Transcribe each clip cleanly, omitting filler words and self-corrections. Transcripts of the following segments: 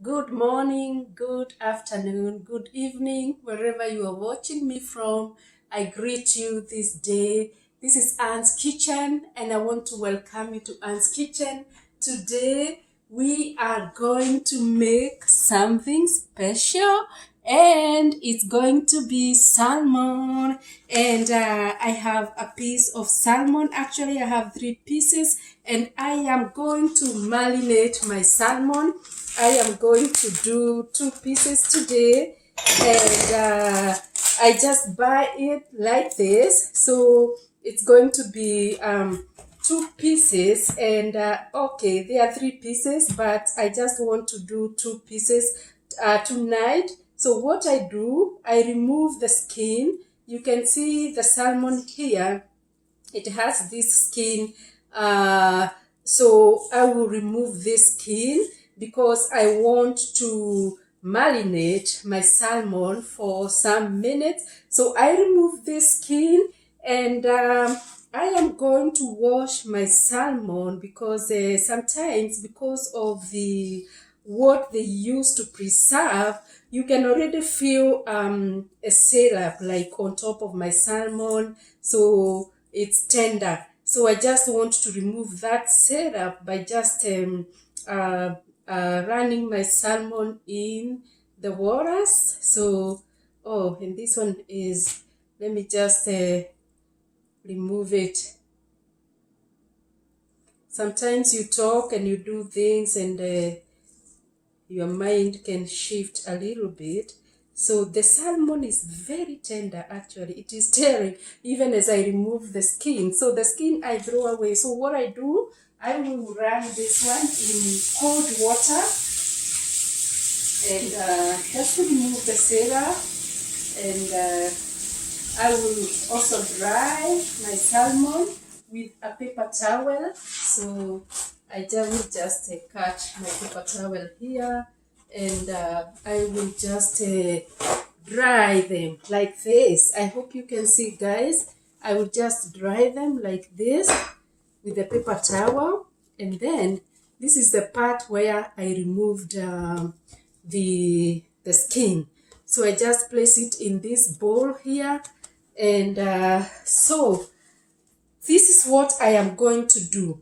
Good morning, good afternoon, good evening, wherever you are watching me from. I greet you this day. This is Anne's Kitchen, and I want to welcome you to Anne's Kitchen. Today, we are going to make something special, and it's going to be salmon. And I have a piece of salmon. Actually, I have 3 pieces, and I am going to marinate my salmon. I am going to do 2 pieces today, and I just buy it like this. So it's going to be 2 pieces, and okay, there are 3 pieces, but I just want to do 2 pieces tonight. So what I do, I remove the skin. You can see the salmon here. It has this skin. So I will remove this skin because I want to marinate my salmon for some minutes. So I remove this skin, and I am going to wash my salmon because sometimes, because of the what they use to preserve, you can already feel a syrup like on top of my salmon, so it's tender. So I just want to remove that syrup by just running my salmon in the waters. So, oh, and this one is, let me just remove it. Sometimes you talk and you do things, and your mind can shift a little bit. So the salmon is very tender. Actually, it is tearing even as I remove the skin. So the skin I throw away. So what I do, I will run this one in cold water, and just to remove the syrup. And I will also dry my salmon with a paper towel. So I will just cut my paper towel here, and I will just dry them like this. I hope you can see, guys. I will just dry them like this with the paper towel, and then this is the part where I removed the skin. So I just place it in this bowl here, and so this is what I am going to do.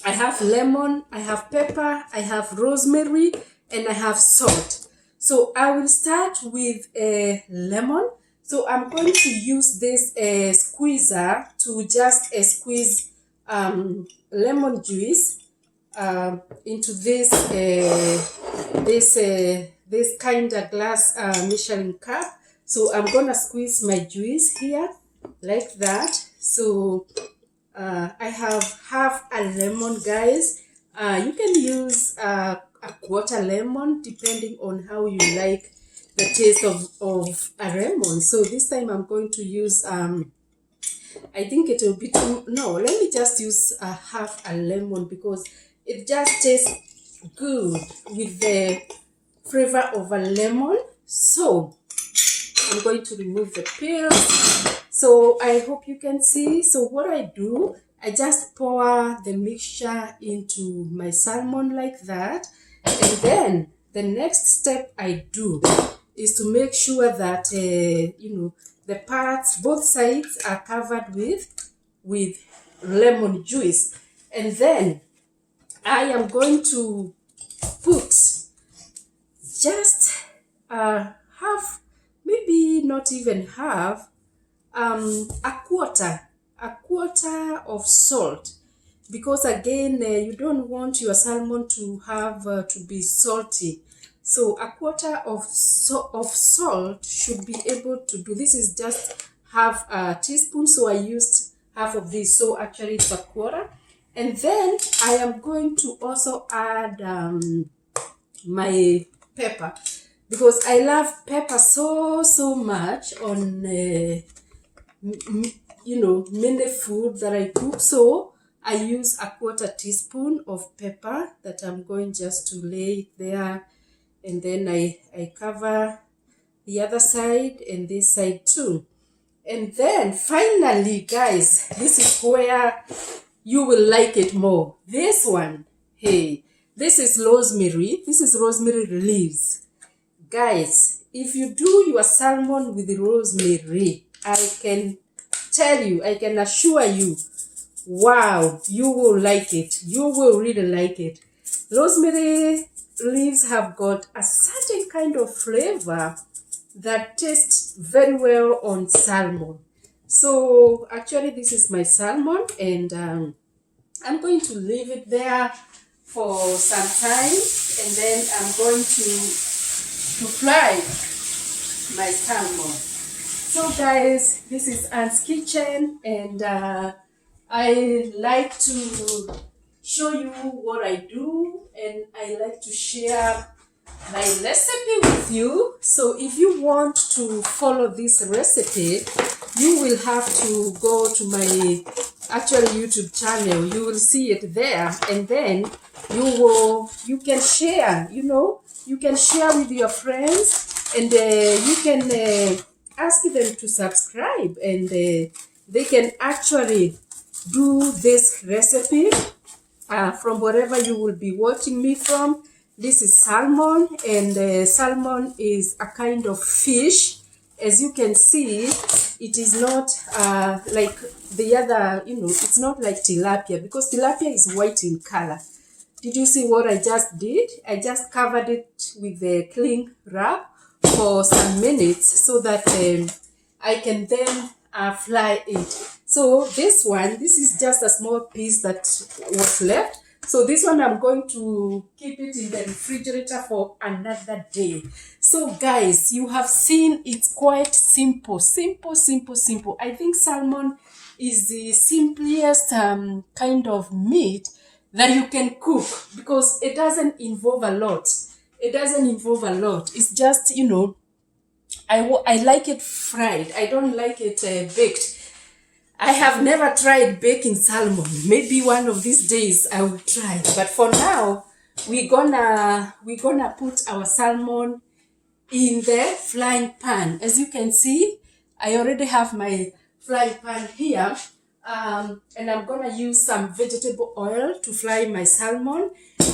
I have lemon, I have pepper, I have rosemary, and I have salt. So I will start with a lemon. So I'm going to use this squeezer to just squeeze lemon juice into this kind of glass measuring cup. So I'm gonna squeeze my juice here like that. So I have half a lemon, guys. You can use a quarter lemon depending on how you like the taste of a lemon. So this time I'm going to use I think it will be too, no, let me just use a half a lemon because it just tastes good with the flavor of a lemon. So I'm going to remove the peels. So I hope you can see. So what I do, I just pour the mixture into my salmon like that. And then the next step I do is to make sure that, the parts, both sides are covered with lemon juice. And then I am going to put just half, maybe not even half, a quarter of salt, because again you don't want your salmon to have to be salty. So a quarter of salt should be able to do. This is just half a teaspoon, so I used half of this, so actually it's a quarter. And then I am going to also add my pepper, because I love pepper so much on many food that I cook. So I use a quarter teaspoon of pepper that I'm going just to lay it there, and then I cover the other side and this side too. And then finally, guys, this is where you will like it more. This one, hey, This is rosemary. This is rosemary leaves. Guys, if you do your salmon with rosemary, I can tell you, I can assure you, wow, you will like it. You will really like it. Rosemary leaves have got a certain kind of flavor that tastes very well on salmon. So actually this is my salmon, and I'm going to leave it there for some time, and then I'm going to fry my salmon. So guys, this is Anne's kitchen, and I like to show you what I do, and I like to share my recipe with you. So if you want to follow this recipe, you will have to go to my actual YouTube channel. You will see it there, and then you can share, you can share with your friends, and you can ask them to subscribe, and they can actually do this recipe from wherever you will be watching me from. This is salmon, and salmon is a kind of fish. As you can see, it is not like the other, it's not like tilapia, because tilapia is white in color. Did you see what I just did? I just covered it with a cling wrap for some minutes so that I can then fry it. So this is just a small piece that was left. So this one I'm going to keep it in the refrigerator for another day. So guys, you have seen it's quite simple. I think salmon is the simplest kind of meat that you can cook, because it doesn't involve a lot. It's just, I like it fried. I don't like it baked. I have never tried baking salmon. Maybe one of these days I will try. But for now, we're gonna put our salmon in the frying pan. As you can see, I already have my frying pan here. And I'm gonna use some vegetable oil to fry my salmon.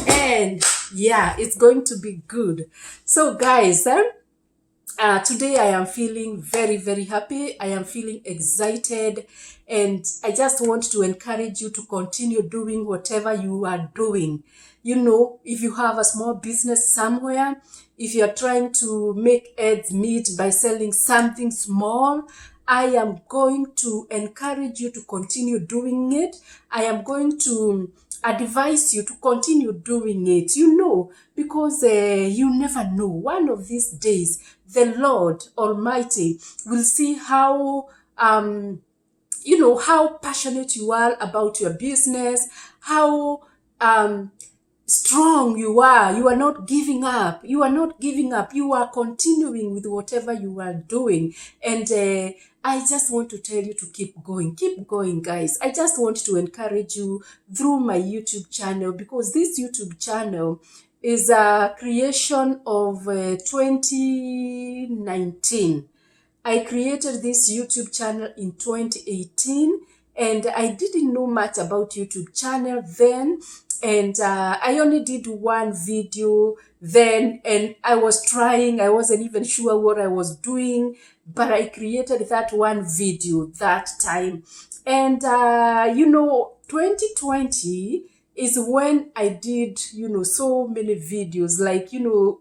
And yeah, it's going to be good. So guys, today I am feeling very happy. I am feeling excited, and I just want to encourage you to continue doing whatever you are doing. If you have a small business somewhere, if you are trying to make ends meet by selling something small, I am going to encourage you to continue doing it. I am going to advise you to continue doing it, because you never know. One of these days, the Lord Almighty will see how, how passionate you are about your business, how strong you are. You are not giving up. You are continuing with whatever you are doing. And I just want to tell you to keep going, guys. I just want to encourage you through my YouTube channel, because this YouTube channel is a creation of 2019. I created this YouTube channel in 2018, and I didn't know much about YouTube channel then. And I only did one video then, and I was trying. I wasn't even sure what I was doing, but I created that one video that time. And 2020 is when I did, so many videos. Like,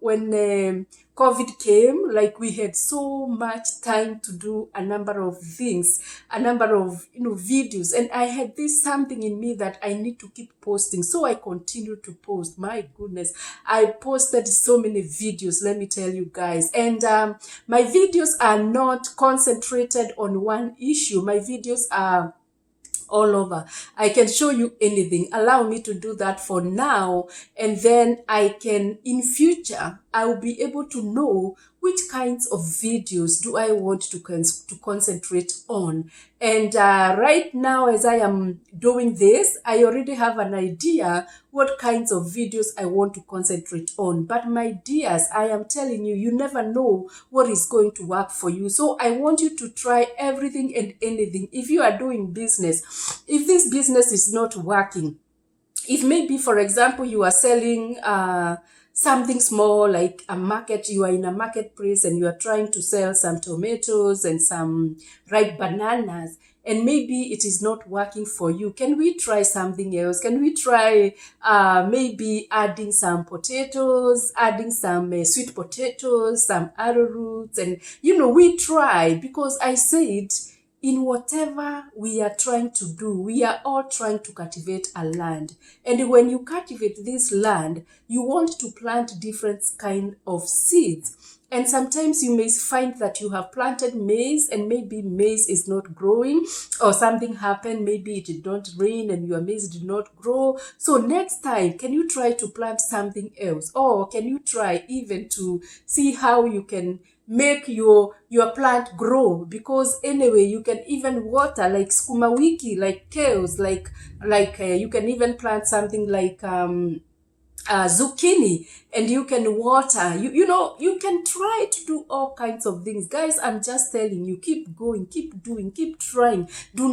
when COVID came, like, we had so much time to do a number of things, a number of, videos. And I had this something in me that I need to keep posting. So I continued to post. My goodness, I posted so many videos, let me tell you guys. And my videos are not concentrated on one issue. My videos are all over. I can show you anything. Allow me to do that for now, and then I can, in future, I will be able to know which kinds of videos do I want to concentrate on. And right now, as I am doing this, I already have an idea what kinds of videos I want to concentrate on. But my dears, I am telling you, you never know what is going to work for you. So I want you to try everything and anything. If you are doing business, if this business is not working, if maybe, for example, you are selling something small, like a market, you are in a marketplace and you are trying to sell some tomatoes and some ripe bananas, and maybe it is not working for you, can we try something else? Can we try maybe adding some potatoes, adding some sweet potatoes, some arrowroots, and we try, because I said, in whatever we are trying to do, we are all trying to cultivate a land. And when you cultivate this land, you want to plant different kind of seeds. And sometimes you may find that you have planted maize and maybe maize is not growing, or something happened, maybe it did not rain and your maize did not grow. So next time, can you try to plant something else? Or can you try even to see how you can make your plant grow? Because anyway, you can even water, like sukuma wiki, like kales, like you can even plant something like zucchini, and you can water. You can try to do all kinds of things, guys. I'm just telling you, keep going, keep doing, keep trying. Do